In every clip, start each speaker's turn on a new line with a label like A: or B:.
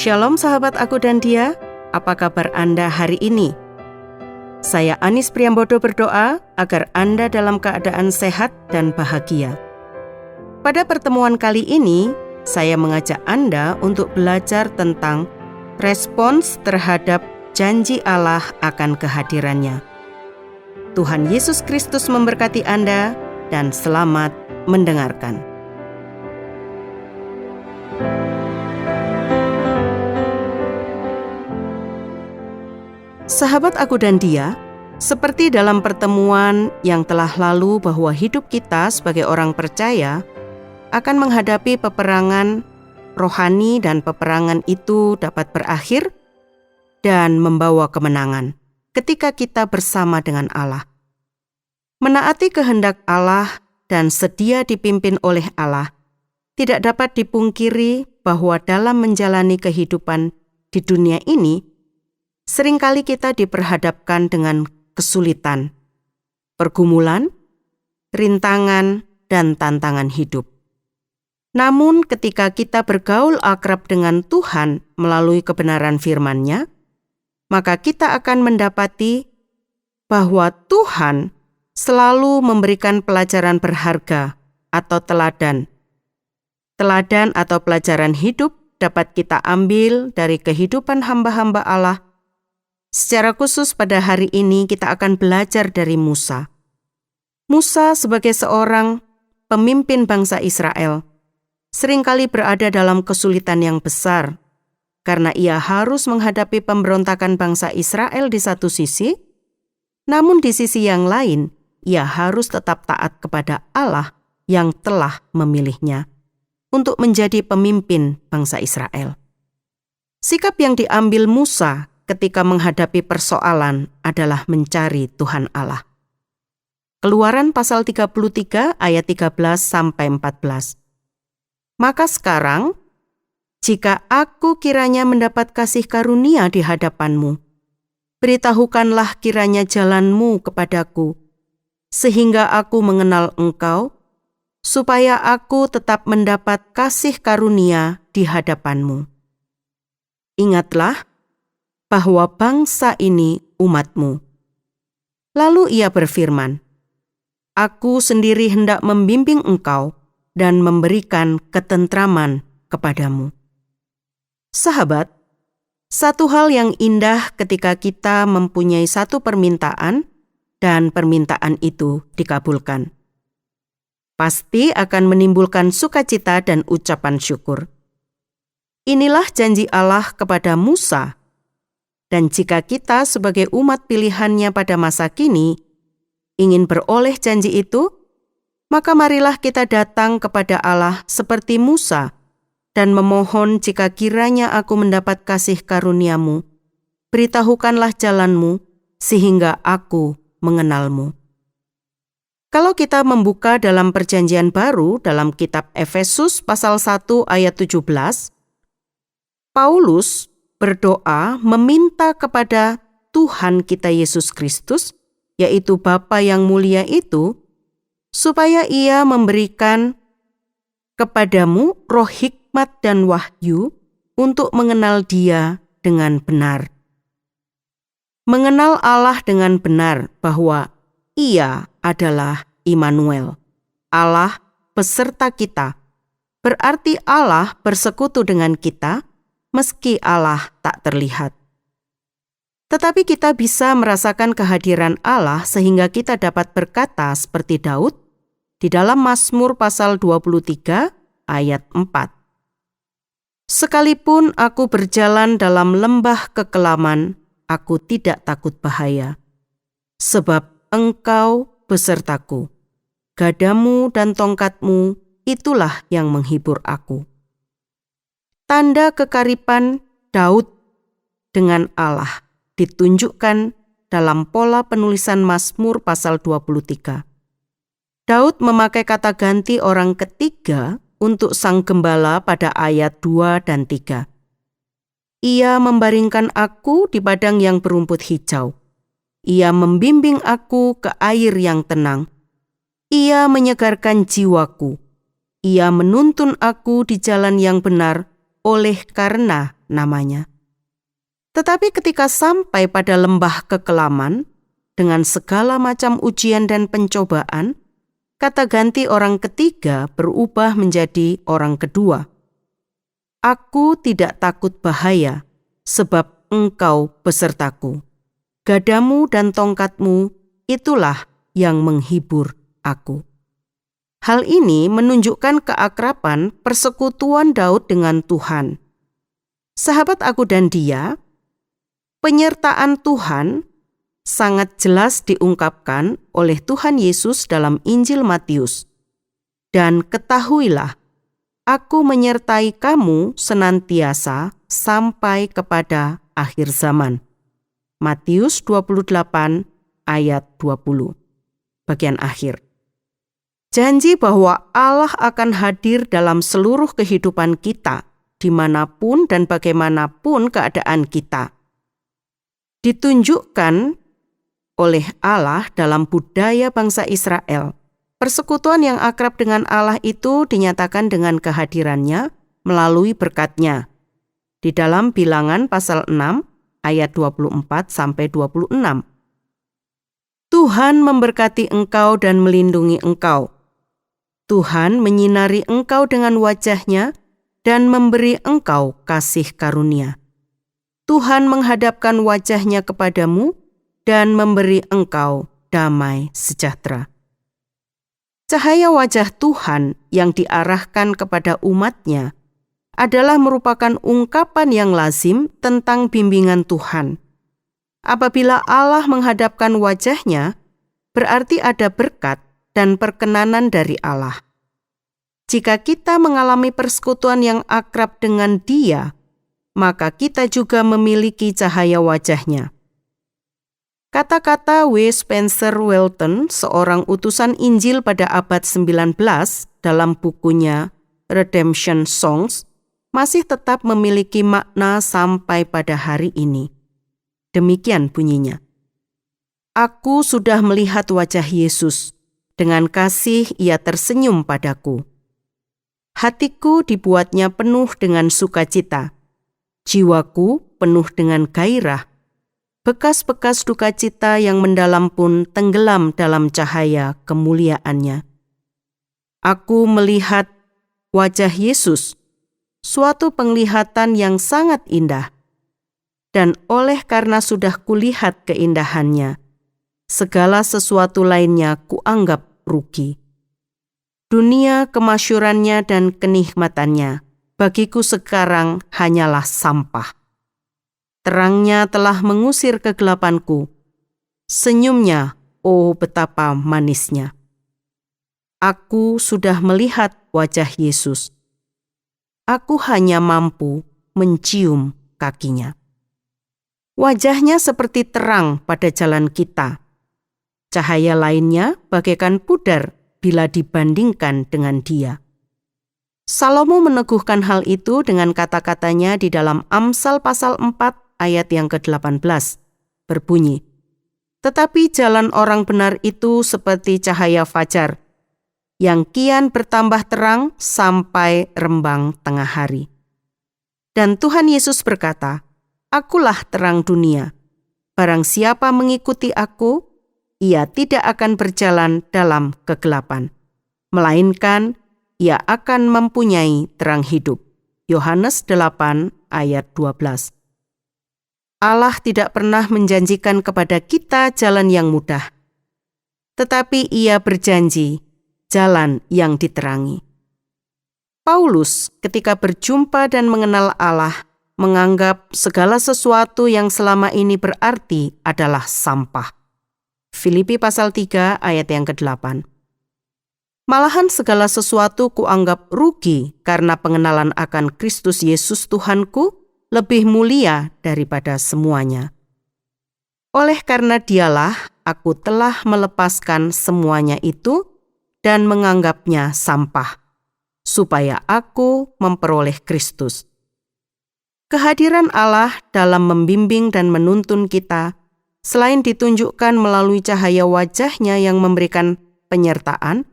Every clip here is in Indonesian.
A: Shalom sahabat aku dan dia, apa kabar Anda hari ini? Saya Anis Priambodo berdoa agar Anda dalam keadaan sehat dan bahagia. Pada pertemuan kali ini, saya mengajak Anda untuk belajar tentang respons terhadap janji Allah akan kehadirannya. Tuhan Yesus Kristus memberkati Anda dan selamat mendengarkan. Sahabat aku dan dia, seperti dalam pertemuan yang telah lalu bahwa hidup kita sebagai orang percaya akan menghadapi peperangan rohani dan peperangan itu dapat berakhir dan membawa kemenangan ketika kita bersama dengan Allah. Menaati kehendak Allah dan sedia dipimpin oleh Allah tidak dapat dipungkiri bahwa dalam menjalani kehidupan di dunia ini, seringkali kita diperhadapkan dengan kesulitan, pergumulan, rintangan, dan tantangan hidup. Namun ketika kita bergaul akrab dengan Tuhan melalui kebenaran firman-Nya, maka kita akan mendapati bahwa Tuhan selalu memberikan pelajaran berharga atau teladan. Teladan atau pelajaran hidup dapat kita ambil dari kehidupan hamba-hamba Allah. Secara khusus pada hari ini kita akan belajar dari Musa. Musa sebagai seorang pemimpin bangsa Israel seringkali berada dalam kesulitan yang besar karena ia harus menghadapi pemberontakan bangsa Israel di satu sisi, namun di sisi yang lain ia harus tetap taat kepada Allah yang telah memilihnya untuk menjadi pemimpin bangsa Israel. Sikap yang diambil Musa ketika menghadapi persoalan adalah mencari Tuhan Allah. Keluaran pasal 33 ayat 13-14. Maka sekarang, jika aku kiranya mendapat kasih karunia di hadapanmu, beritahukanlah kiranya jalanmu kepadaku, sehingga aku mengenal engkau, supaya aku tetap mendapat kasih karunia di hadapanmu. Ingatlah bahwa bangsa ini umatmu. Lalu ia berfirman, aku sendiri hendak membimbing engkau dan memberikan ketentraman kepadamu. Sahabat, satu hal yang indah ketika kita mempunyai satu permintaan dan permintaan itu dikabulkan. Pasti akan menimbulkan sukacita dan ucapan syukur. Inilah janji Allah kepada Musa. Dan jika kita sebagai umat pilihannya pada masa kini ingin beroleh janji itu, maka marilah kita datang kepada Allah seperti Musa dan memohon jika kiranya aku mendapat kasih karuniamu, beritahukanlah jalanmu sehingga aku mengenalmu. Kalau kita membuka dalam perjanjian baru dalam kitab Efesus pasal 1 ayat 17, Paulus berdoa meminta kepada Tuhan kita Yesus Kristus, yaitu Bapa yang mulia itu, supaya ia memberikan kepadamu roh hikmat dan wahyu untuk mengenal Dia dengan benar. Mengenal Allah dengan benar bahwa Ia adalah Immanuel, Allah beserta kita. Berarti Allah bersekutu dengan kita, meski Allah tak terlihat. Tetapi kita bisa merasakan kehadiran Allah sehingga kita dapat berkata seperti Daud di dalam Mazmur pasal 23 ayat 4. Sekalipun aku berjalan dalam lembah kekelaman, aku tidak takut bahaya. Sebab engkau besertaku, gadamu dan tongkatmu itulah yang menghibur aku. Tanda kekaripan Daud dengan Allah ditunjukkan dalam pola penulisan Mazmur pasal 23. Daud memakai kata ganti orang ketiga untuk sang gembala pada ayat 2 dan 3. Ia membaringkan aku di padang yang berumput hijau. Ia membimbing aku ke air yang tenang. Ia menyegarkan jiwaku. Ia menuntun aku di jalan yang benar oleh karena namanya. Tetapi ketika sampai pada lembah kekelaman, dengan segala macam ujian dan pencobaan, kata ganti orang ketiga berubah menjadi orang kedua. Aku tidak takut bahaya, sebab engkau besertaku. Gadamu dan tongkatmu, itulah yang menghibur aku. Hal ini menunjukkan keakraban persekutuan Daud dengan Tuhan. Sahabat aku dan dia, penyertaan Tuhan sangat jelas diungkapkan oleh Tuhan Yesus dalam Injil Matius. Dan ketahuilah, aku menyertai kamu senantiasa sampai kepada akhir zaman. Matius 28 ayat 20. Bagian akhir. Janji bahwa Allah akan hadir dalam seluruh kehidupan kita, dimanapun dan bagaimanapun keadaan kita, ditunjukkan oleh Allah dalam budaya bangsa Israel. Persekutuan yang akrab dengan Allah itu dinyatakan dengan kehadirannya melalui berkat-Nya. Di dalam Bilangan pasal 6 ayat 24-26. Tuhan memberkati engkau dan melindungi engkau. Tuhan menyinari engkau dengan wajah-Nya dan memberi engkau kasih karunia. Tuhan menghadapkan wajah-Nya kepadamu dan memberi engkau damai sejahtera. Cahaya wajah Tuhan yang diarahkan kepada umat-Nya adalah merupakan ungkapan yang lazim tentang bimbingan Tuhan. Apabila Allah menghadapkan wajah-Nya, berarti ada berkat dan perkenanan dari Allah. Jika kita mengalami persekutuan yang akrab dengan Dia, maka kita juga memiliki cahaya wajah-Nya. Kata-kata W. Spencer Welton, seorang utusan Injil pada abad 19 dalam bukunya Redemption Songs, masih tetap memiliki makna sampai pada hari ini. Demikian bunyinya. Aku sudah melihat wajah Yesus, dengan kasih Ia tersenyum padaku. Hatiku dibuatnya penuh dengan sukacita, jiwaku penuh dengan gairah. Bekas-bekas duka cita yang mendalam pun tenggelam dalam cahaya kemuliaan-Nya. Aku melihat wajah Yesus, suatu penglihatan yang sangat indah. Dan oleh karena sudah kulihat keindahan-Nya, segala sesuatu lainnya kuanggap rugi. Dunia, kemasyurannya dan kenikmatannya, bagiku sekarang hanyalah sampah. Terangnya telah mengusir kegelapanku. Senyumnya, oh betapa manisnya. Aku sudah melihat wajah Yesus. Aku hanya mampu mencium kakinya. Wajah-Nya seperti terang pada jalan kita. Cahaya lainnya bagaikan pudar bila dibandingkan dengan Dia. Salomo meneguhkan hal itu dengan kata-katanya di dalam Amsal pasal 4 ayat yang ke-18, berbunyi, tetapi jalan orang benar itu seperti cahaya fajar, yang kian bertambah terang sampai rembang tengah hari. Dan Tuhan Yesus berkata, Akulah terang dunia. Barang siapa mengikuti aku, ia tidak akan berjalan dalam kegelapan, melainkan ia akan mempunyai terang hidup. Yohanes 8 ayat 12. Allah tidak pernah menjanjikan kepada kita jalan yang mudah, tetapi Ia berjanji jalan yang diterangi. Paulus ketika berjumpa dan mengenal Allah, menganggap segala sesuatu yang selama ini berarti adalah sampah. Filipi pasal 3 ayat yang ke-8. Malahan segala sesuatu kuanggap rugi karena pengenalan akan Kristus Yesus Tuhanku lebih mulia daripada semuanya. Oleh karena Dialah aku telah melepaskan semuanya itu dan menganggapnya sampah, supaya aku memperoleh Kristus. Kehadiran Allah dalam membimbing dan menuntun kita, selain ditunjukkan melalui cahaya wajah-Nya yang memberikan penyertaan,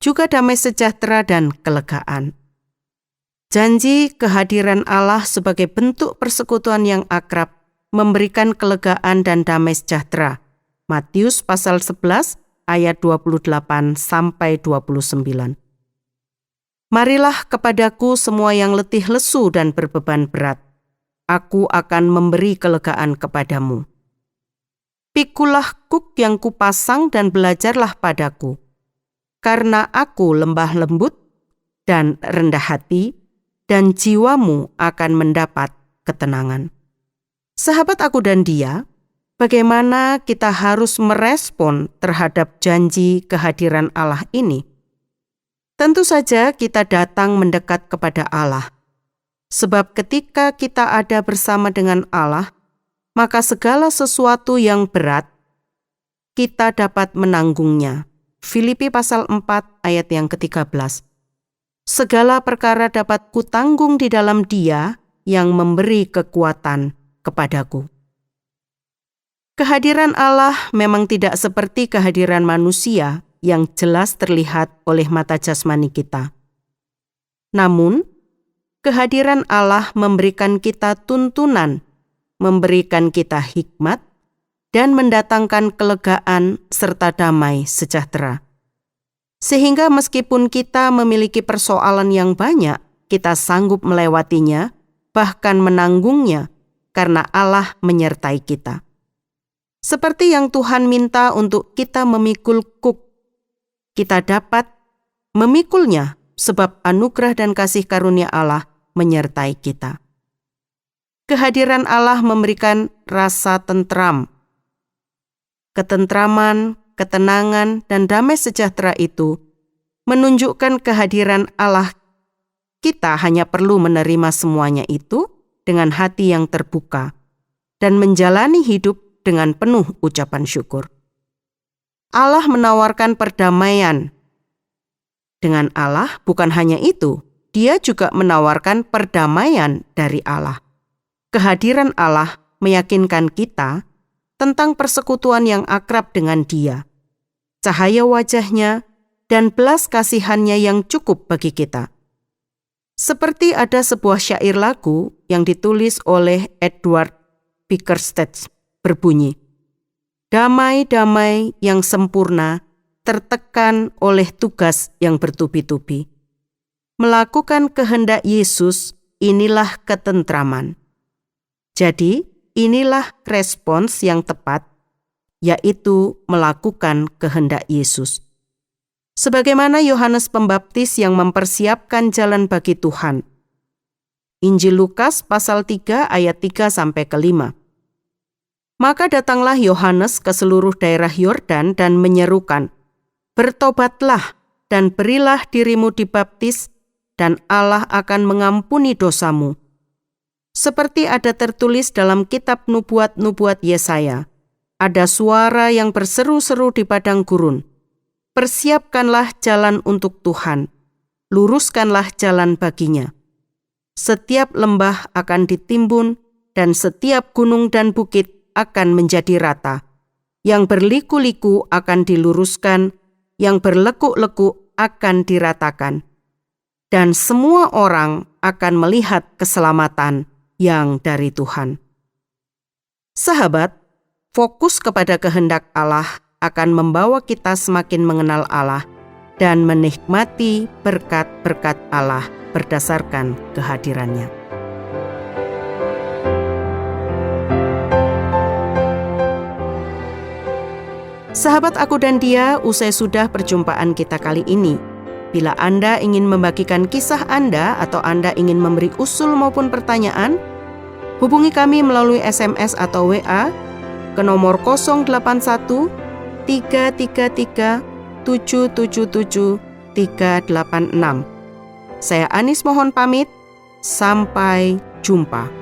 A: juga damai sejahtera dan kelegaan. Janji kehadiran Allah sebagai bentuk persekutuan yang akrab memberikan kelegaan dan damai sejahtera. Matius pasal 11 ayat 28 sampai 29. Marilah kepadaku semua yang letih lesu dan berbeban berat. Aku akan memberi kelegaan kepadamu. Pikulah kuk yang kupasang dan belajarlah padaku. Karena aku lembah lembut dan rendah hati, dan jiwamu akan mendapat ketenangan. Sahabat aku dan dia, bagaimana kita harus merespon terhadap janji kehadiran Allah ini? Tentu saja kita datang mendekat kepada Allah. Sebab ketika kita ada bersama dengan Allah, maka segala sesuatu yang berat, kita dapat menanggungnya. Filipi pasal 4 ayat yang ke-13. Segala perkara dapat kutanggung di dalam Dia yang memberi kekuatan kepadaku. Kehadiran Allah memang tidak seperti kehadiran manusia yang jelas terlihat oleh mata jasmani kita. Namun, kehadiran Allah memberikan kita tuntunan, memberikan kita hikmat, dan mendatangkan kelegaan serta damai sejahtera. Sehingga meskipun kita memiliki persoalan yang banyak, kita sanggup melewatinya, bahkan menanggungnya, karena Allah menyertai kita. Seperti yang Tuhan minta untuk kita memikul kuk, kita dapat memikulnya sebab anugerah dan kasih karunia Allah menyertai kita. Kehadiran Allah memberikan rasa tentram. Ketentraman, ketenangan, dan damai sejahtera itu menunjukkan kehadiran Allah. Kita hanya perlu menerima semuanya itu dengan hati yang terbuka dan menjalani hidup dengan penuh ucapan syukur. Allah menawarkan perdamaian. Dengan Allah bukan hanya itu, Dia juga menawarkan perdamaian dari Allah. Kehadiran Allah meyakinkan kita tentang persekutuan yang akrab dengan Dia, cahaya wajahnya, dan belas kasihannya yang cukup bagi kita. Seperti ada sebuah syair lagu yang ditulis oleh Edward Bickersteth berbunyi, damai-damai yang sempurna tertekan oleh tugas yang bertubi-tubi. Melakukan kehendak Yesus, inilah ketentraman. Jadi, inilah respons yang tepat, yaitu melakukan kehendak Yesus. Sebagaimana Yohanes Pembaptis yang mempersiapkan jalan bagi Tuhan. Injil Lukas pasal 3 ayat 3 sampai ke 5. Maka datanglah Yohanes ke seluruh daerah Yordan dan menyerukan, bertobatlah dan berilah dirimu dibaptis, dan Allah akan mengampuni dosamu. Seperti ada tertulis dalam kitab nubuat-nubuat Yesaya, ada suara yang berseru-seru di padang gurun, persiapkanlah jalan untuk Tuhan, luruskanlah jalan baginya. Setiap lembah akan ditimbun, dan setiap gunung dan bukit akan menjadi rata. Yang berliku-liku akan diluruskan, yang berlekuk-lekuk akan diratakan. Dan semua orang akan melihat keselamatan yang dari Tuhan. Sahabat, fokus kepada kehendak Allah akan membawa kita semakin mengenal Allah dan menikmati berkat-berkat Allah berdasarkan kehadirannya. Sahabat aku dan dia, usai sudah perjumpaan kita kali ini. Bila Anda ingin membagikan kisah Anda atau Anda ingin memberi usul maupun pertanyaan, hubungi kami melalui SMS atau WA ke nomor 081 333 777 386. Saya Anis mohon pamit, sampai jumpa.